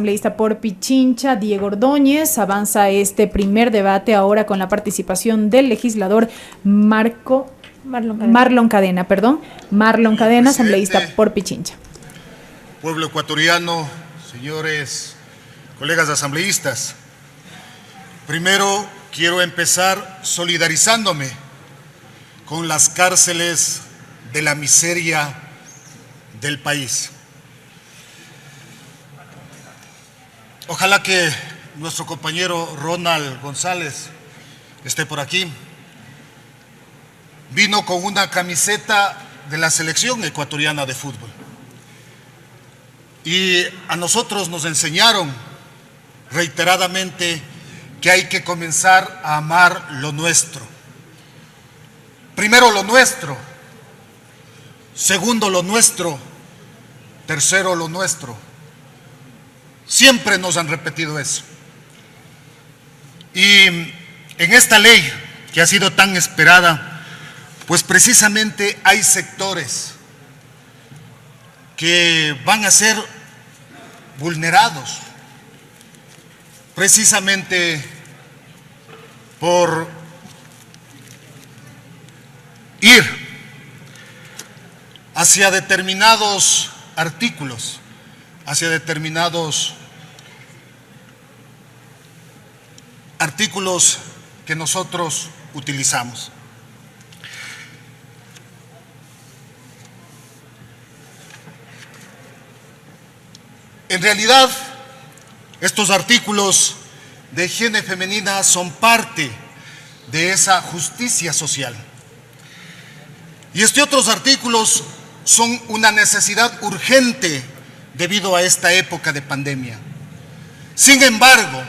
Asambleísta por Pichincha, Diego Ordóñez. Avanza este primer debate ahora con la participación del legislador Marlon Cadena, asambleísta por Pichincha. Pueblo ecuatoriano, señores colegas asambleístas, primero quiero empezar solidarizándome con las cárceles de la miseria del país. Ojalá que nuestro compañero Ronald González esté por aquí. Vino con una camiseta de la selección ecuatoriana de fútbol. Y a nosotros nos enseñaron reiteradamente que hay que comenzar a amar lo nuestro. Primero lo nuestro, segundo lo nuestro, tercero lo nuestro. Siempre nos han repetido eso. Y en esta ley que ha sido tan esperada, pues precisamente hay sectores que van a ser vulnerados, precisamente por ir hacia determinados artículos, hacia determinados artículos que nosotros utilizamos. En realidad, estos artículos de higiene femenina son parte de esa justicia social. Y otros artículos son una necesidad urgente debido a esta época de pandemia. Sin embargo,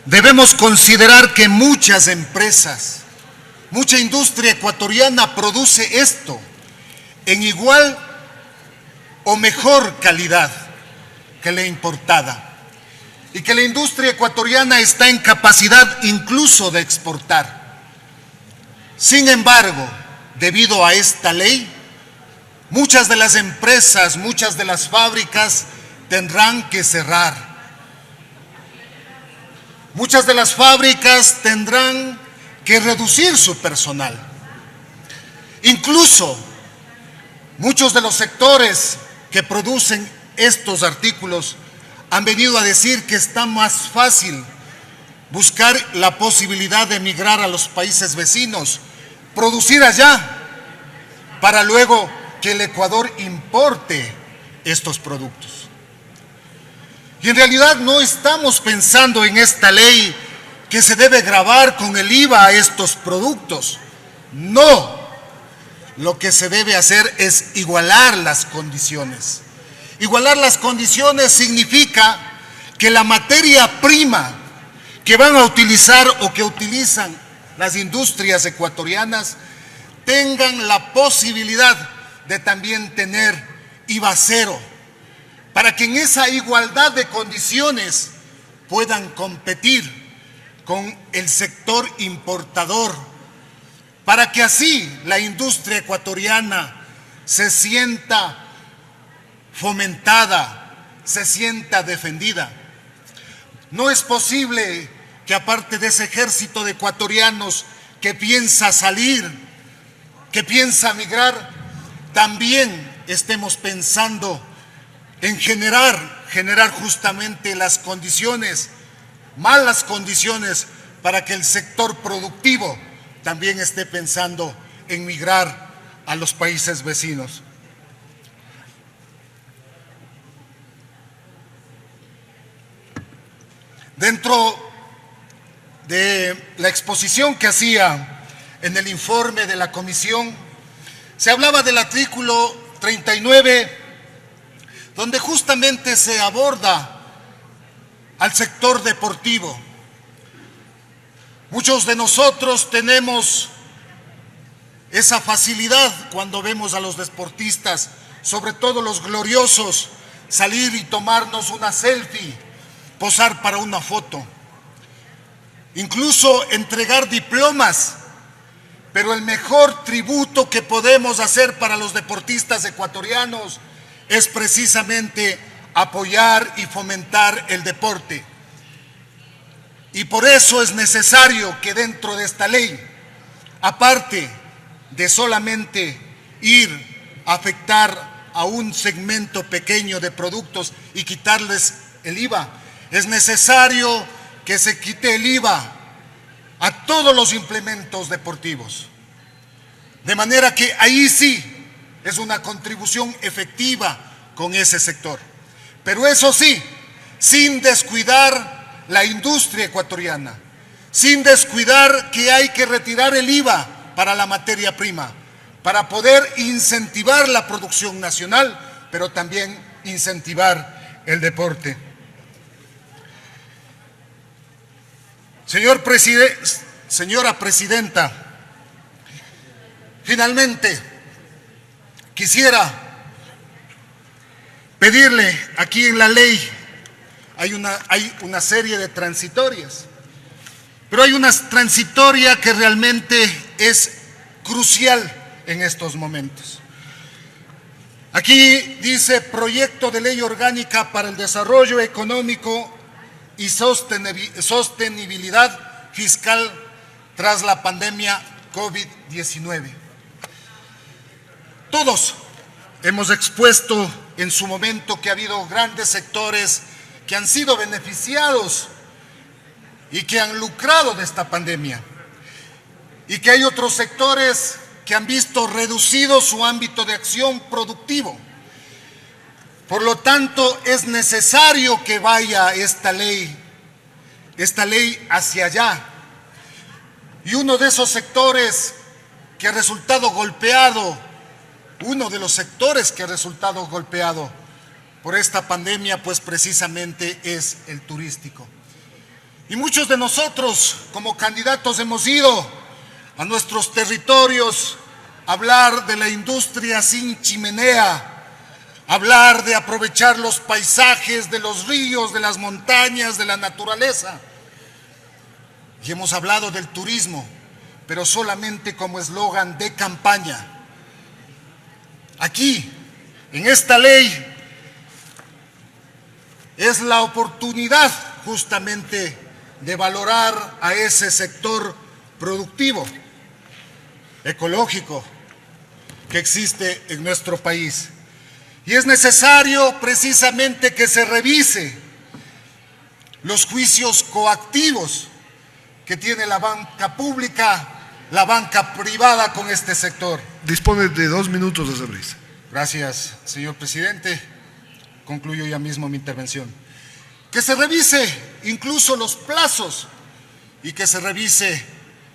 debemos considerar que muchas empresas, mucha industria ecuatoriana produce esto en igual o mejor calidad que la importada, y que la industria ecuatoriana está en capacidad incluso de exportar. Sin embargo, debido a esta ley, muchas de las empresas, muchas de las fábricas tendrán que cerrar. Muchas de las fábricas tendrán que reducir su personal. Incluso muchos de los sectores que producen estos artículos han venido a decir que está más fácil buscar la posibilidad de emigrar a los países vecinos, producir allá, para luego que el Ecuador importe estos productos. Y en realidad no estamos pensando en esta ley que se debe gravar con el IVA a estos productos. No, lo que se debe hacer es igualar las condiciones. Igualar las condiciones significa que la materia prima que van a utilizar o que utilizan las industrias ecuatorianas tengan la posibilidad de también tener IVA cero, para que en esa igualdad de condiciones puedan competir con el sector importador, para que así la industria ecuatoriana se sienta fomentada, se sienta defendida. No es posible que aparte de ese ejército de ecuatorianos que piensa salir, que piensa migrar, también estemos pensando en generar justamente las condiciones, malas condiciones, para que el sector productivo también esté pensando en migrar a los países vecinos. Dentro de la exposición que hacía en el informe de la comisión, se hablaba del artículo 39, donde justamente se aborda al sector deportivo. Muchos de nosotros tenemos esa facilidad cuando vemos a los deportistas, sobre todo los gloriosos, salir y tomarnos una selfie, posar para una foto, incluso entregar diplomas. Pero el mejor tributo que podemos hacer para los deportistas ecuatorianos es precisamente apoyar y fomentar el deporte. Y por eso es necesario que dentro de esta ley, aparte de solamente ir a afectar a un segmento pequeño de productos y quitarles el IVA, es necesario que se quite el IVA a todos los implementos deportivos. De manera que ahí sí es una contribución efectiva con ese sector. Pero eso sí, sin descuidar la industria ecuatoriana, sin descuidar que hay que retirar el IVA para la materia prima, para poder incentivar la producción nacional, pero también incentivar el deporte. Señora Presidenta, finalmente quisiera pedirle, aquí en la ley hay una serie de transitorias, pero hay una transitoria que realmente es crucial en estos momentos. Aquí dice proyecto de ley orgánica para el desarrollo económico y sostenibilidad fiscal tras la pandemia COVID-19. Todos hemos expuesto en su momento que ha habido grandes sectores que han sido beneficiados y que han lucrado de esta pandemia, y que hay otros sectores que han visto reducido su ámbito de acción productivo. Por lo tanto, es necesario que vaya esta ley hacia allá. Y uno de esos sectores que ha resultado golpeado, por esta pandemia, pues precisamente es el turístico. Y muchos de nosotros, como candidatos, hemos ido a nuestros territorios a hablar de la industria sin chimenea, hablar de aprovechar los paisajes de los ríos, de las montañas, de la naturaleza. Y hemos hablado del turismo, pero solamente como eslogan de campaña. Aquí, en esta ley, es la oportunidad justamente de valorar a ese sector productivo, ecológico, que existe en nuestro país. Y es necesario precisamente que se revise los juicios coactivos que tiene la banca pública, la banca privada con este sector. Dispone de 2 minutos, Asabris. Gracias, señor presidente. Concluyo ya mismo mi intervención. Que se revise incluso los plazos y que se revise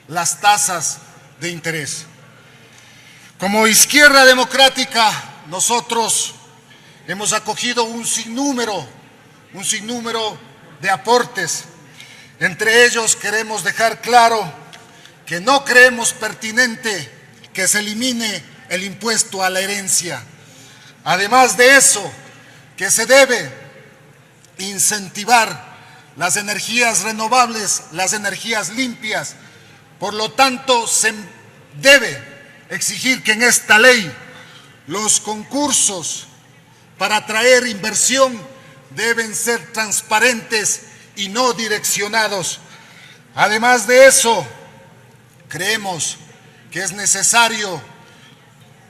las tasas de interés. Como Izquierda Democrática, nosotros hemos acogido un sinnúmero de aportes. Entre ellos queremos dejar claro que no creemos pertinente que se elimine el impuesto a la herencia. Además de eso, que se debe incentivar las energías renovables, las energías limpias. Por lo tanto, se debe exigir que en esta ley los concursos para atraer inversión deben ser transparentes y no direccionados. Además de eso, creemos que es necesario,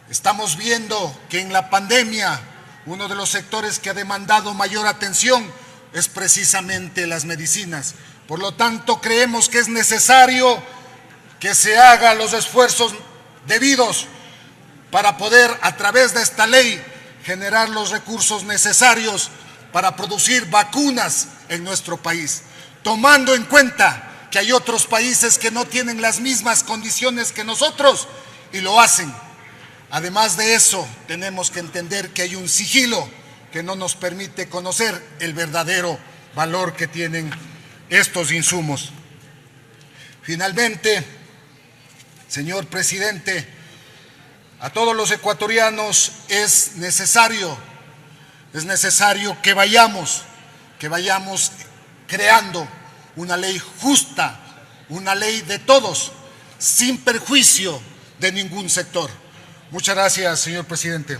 estamos viendo que en la pandemia uno de los sectores que ha demandado mayor atención es precisamente las medicinas. Por lo tanto, creemos que es necesario que se hagan los esfuerzos debidos para poder, a través de esta ley, generar los recursos necesarios para producir vacunas en nuestro país, tomando en cuenta que hay otros países que no tienen las mismas condiciones que nosotros y lo hacen. Además de eso, tenemos que entender que hay un sigilo que no nos permite conocer el verdadero valor que tienen estos insumos. Finalmente, señor presidente, a todos los ecuatorianos es necesario que vayamos creando una ley justa, una ley de todos, sin perjuicio de ningún sector. Muchas gracias, señor presidente.